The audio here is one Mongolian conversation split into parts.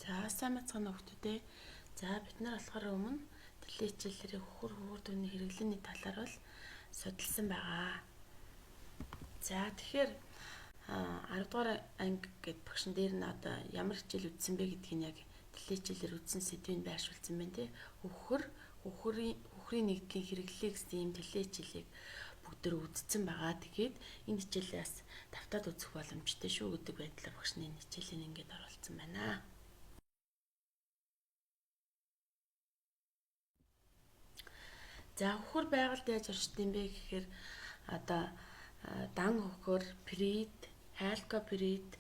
За сайн мэцхан нөхдүүдээ. За бид нар болохоор өмнө дэлхийн хичээллэрийн хөхөр дүүний хэрэглээний талаар бол судалсан байгаа. За тэгэхээр 10 дугаар анги гэд багшин дээр нь одоо ямар хичээл үзсэн бэ гэдгийг яг дэлхийн хичээлээр үзсэн сэдвийг байршуулсан байна тий. Хөхрийн нэгдлийн хэрэглээ гэсэн ийм дэлхийн хичээлийг бүгдээр үзсэн байгаа. Тэгээд энэ хичээлээс давтаад үзэх боломжтой шүү гэдэг байдлаар багшны энэ хичээлийн ингээд оруулсан байна. За хөхөр байгальд яаж оршд юм бэ гэхээр одоо дан хөхөр, перит, хайлкоперит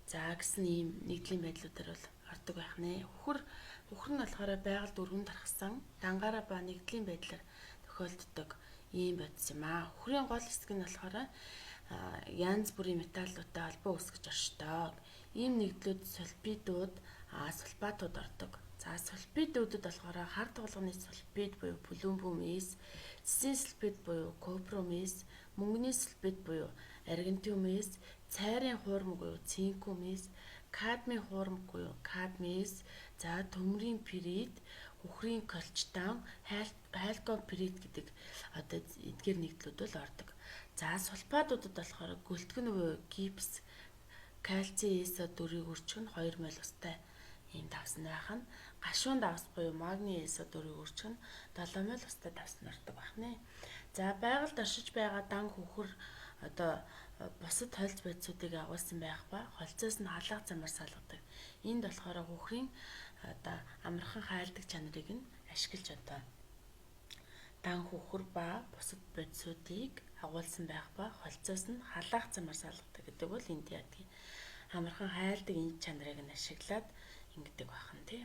за гэсэн ийм нэгдлийн байдлуудаар бол ордог байх нэ. Хөхөр нь болохоор байгальд өргөн тархсан дангаараа ба нэгдлийн байдлаар тохиолддог ийм бодис юм аа. Хөхрийн гол хэсэг нь болохоор янз бүрийн металлуудтай холбоо үүсгэж оршдог. Ийм нэгдлүүд сульфидууд, сульфатууд ордог. За сульфидуудад болохоор хар тоглоны сульфид буюу полумбумис, цэсийн сульфид буюу купромис, мөнгөний сульфид буюу аргентиумис, цайрын хуурм буюу цинкумис, кадмийн хуурм буюу кадмис, за төмрийн перит, хөхрийн колчтан, хайлкоперит гэдэг одоо эдгээр нэгдлүүд бол ордог. За сульфатуудад болохоор гөлтгөн буюу гипс, кальцийн СО4-ийг өрчих нь 2 мол устай ийм давсан байх нь, гашуун давс буюу магний СО4-ийг өрчих нь 7 мол устай давсан ордог байх нэ. За байгальд оршиж байгаа дан хөхөр одоо бусад хольц байцуудыг агуулсан байх ба холцоос нь халаах замаар салгадаг. Энд болохоор хөхрийн одоо амархан хайлдаг чанарыг нь ашиглаж одоо дан хөхөр ба бусад бодисуудыг агуулсан байх ба холцоос нь халаах замаар салгадаг гэдэг бол энд яадаг. Амархан хайлдаг энэ чанарыг нь ашиглаад ингэдэг байна тий.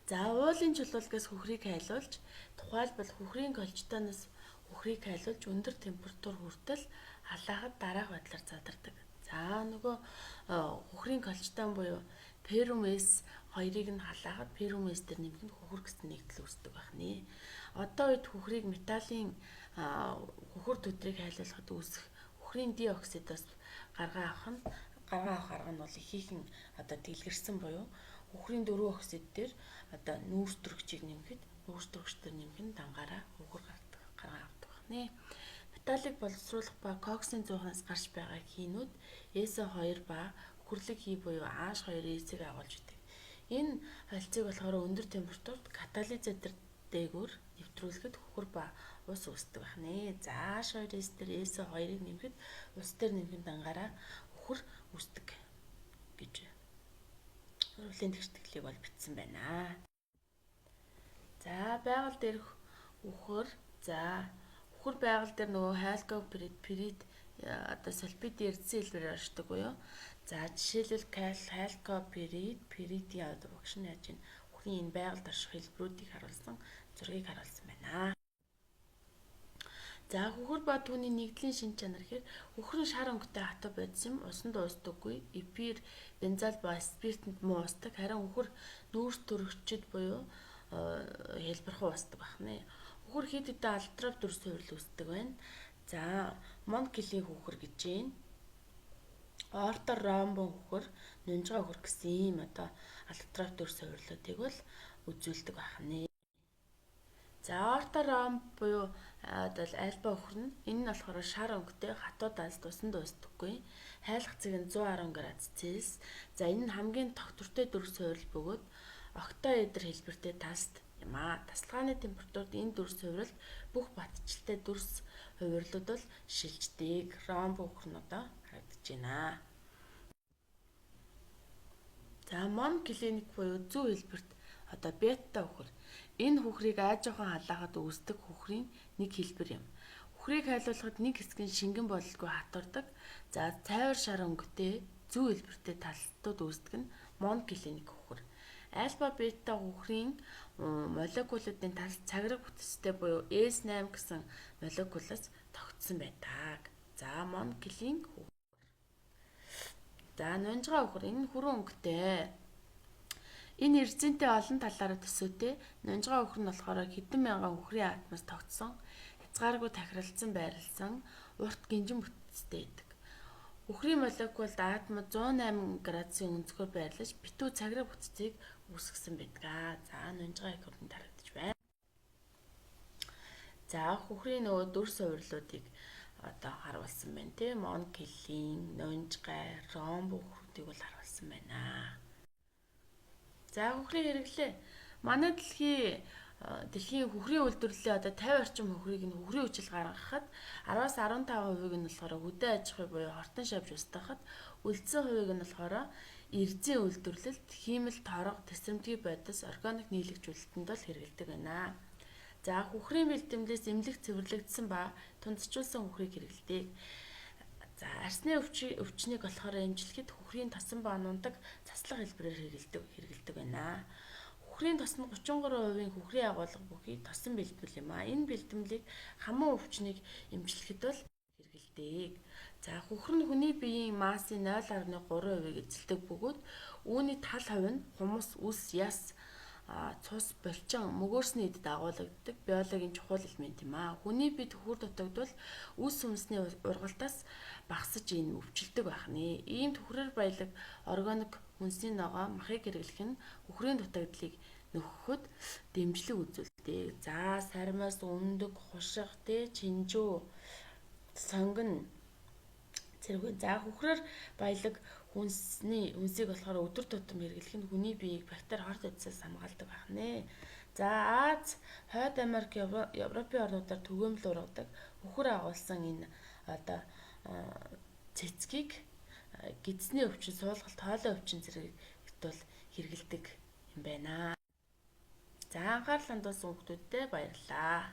За уулын чулуулгаас хөхрийг хайлуулж, тухайлбал хөхрийн колчтоноос хөхрийг хайлуулж өндөр температур хүртэл халаахад дараах байдлаар задардаг. За нөгөө хөхрийн колчтон буюу перумес 2-ыг нь халаахад перумес дээр нэмэх нь хөхөр гэсэн нэгдэл үүсдэг байна. Одоо үед хөхрийг металлын хөхөр төдрийг хайлуулахад үүсэх хөхрийн диоксидоос гаргаа авах арга нь бол ихээхэн одоо дэлгэрсэн буюу хөхрийн 4 оксид дээр одоо нүүрстрөгчийг нэмэхэд нүүрстрөгчдөр нэмэх нь дангаараа хөхөр гаргаа авдаг байна. Металлыг боловсруулах ба коксын зуухаас гарч байгаа хийнүүд СО2 ба хөхрлөг хий буюу H2S-ийг агуулж идэг. Энэ холцыг болохоор өндөр температурт катализатор дээгүүр нэвтрүүлэхэд хөхөр ба ус үүсдэг байна. За H2S дээр СО2-ыг нэмэхэд ус дээр нэмэх дангаараа хөхөр үүсдэг гэж урлагийн тэгштэглийг бол бичсэн байна. За байгаль дээрх хөхөр хөхөр байгаль дээр нөгөө хайлкоперит одоо сульфид эрдэсэн хэлбэрээр оршдог буюу за жишээлбэл хайлкоперит перитийн одоо багш нь яаж ийн хөхрийн энэ байгальд орших хэлбэрүүдийг харуулсан зургийг харуулсан байна. За хөхөр ба түүний нэгдлийн шин чанар гэхээр хөхрийн шар өнгөтэй хатуу бодис юм усанд уусдаггүй, эпир, бензол ба спиртэнд муу уусдаг, харин хөхөр нүүрс төрөгчд буюу хэлбэрхүү уусдаг байна. Хөхөр хэд хэдэн аллотроп дүрс хувирал үүсдэг байна. За Монкелийн хөхөр гэж байна. Ортор ромбон хөхөр, нунжгаа хөхөр гэсэн ийм одоо аллотроп дүрс хувирлуудыг бол үзүүлдэг байна. За ортором буюу одоо альба хөхөр нь энэ нь болохоор шар өнгөтэй хатуу далд усанд уусдаггүй. Хайлах цэг нь 110 градус Цельс. За энэ нь хамгийн тогтвортой дүрс хувирал бөгөөд октаэдр хэлбэртэй талст юм аа. Тасалгааны температурт энэ дүрс хувиралд бүх батчлалтай дүрс хувирлууд бол шилждэг. Ромбо хөхөр нь одоо харагдаж байна. За монклиник буюу зүү хэлбэрт одоо бета хөхөр. Энэ хөхрийг аажуухан халаахад үүсдэг хөхрийн нэг хэлбэр юм. Хөхрийг хайлуулахад нэг хэсэг нь шингэн бололгүй хатуурдаг. За цайвар шар өнгөтэй зүү хэлбэртэй талстууд үүсдэг нь монклиник хөхөр. Альфа бета хөхрийн молекулуудын талс цаграг бүтэцтэй буюу S8 гэсэн молекулаас тогтсон байдаг. За монклин хөхөр. За нунжгаа хөхөр энэ хүрэн өнгөтэй. Энэ эрдзэнтэй олон талаараа төсөөтэй нунжгаа хөхөр нь болохоор хэдэн мянган хөхрийн атомоос тогтсон хязгааргүй тахиралцсан байрласан урт гинжин бүтэцтэй байдаг. Үхрийн молекулд атомд 108 градусын өнцгөр байрлаж битүү цаграа бүтцийг үүсгэсэн байдаг. За нунжгаа их хурдан тарагдаж байна. За үхрийн нөгөө дүр суурлуудыг одоо харуулсан байна тийм. Монкелийн, нунжгай, ромб үхрүүдийг бол харуулсан байна. За үхрийн хэрэглээ. Манай дэлхийн хөхрийн үйлдвэрлэлийн одоо 50 орчим хөхрийг нь хөхрийн хүчил гаргахад 10-аас 15% нь болохоор хөдөө аж ахуй буюу хортон шавж устгахад үлдсэн хувийг нь болохоор эрзийн үйлдвэрлэлд, хиймэл торго, тэсрэмтгий бодис, органик нийлэгжүүлэлтэнд бол хэрэгэлдэг байна. За хөхрийн бэлтгэлээс эмнэлэг цэвэрлэгдсэн ба тунцчулсан хөхрийг хэрэгэлдэг. За арсны өвчнийг болохоор эмчилгэхэд хөхрийн тосон ба нундаг цаслах хэлбэрээр хэрэгэлдэг байна. Хөхрийн тосн 33% хөхрийн агуулга бүхий тосон бэлтгэл юм а. Энэ бэлтгэлийг хамуун өвчнийг эмчлэхэд бол хэрэгэлдэг. За хөхөр нь хүний биеийн массын 0.3%-ийг эзэлдэг бөгөөд үүний тал хувь нь хумус, үс, яс, цус, булчин, мөгөөрсний эдэд агуулгадаг биологийн чухал элемент юм а. Хүний биед хөхөр дутагдвал үс хүнсний ургалтаас багасж энэ өвчлөдөг байх нэ. Ийм хөхрөөр баялаг органик хүнсний ногоо махыг хэрэглэх нь хөхрийн дутагдлыг нөхөхөд дэмжлэг үзүүлдэг. За сармаас өндөг, хушиг, чинжүү, сонгон зэрэг. За хөхрөөр баялаг хүнсийг болохоор өдөр тутам хэрэглэх нь хүний биеийг бактери хорт эцэс хамгаалдаг байх нэ. За Аз, Хойд Америк, Европын орнуудаар түгээмэл ургадаг хөхөр агуулсан энэ одоо цэцгийг гидсний өвчин, суулгалт, хоолой өвчин зэрэгт бол хэрэгэлдэг юм байна. За анхаарал хандуулсан хүмүүстээ баярлалаа.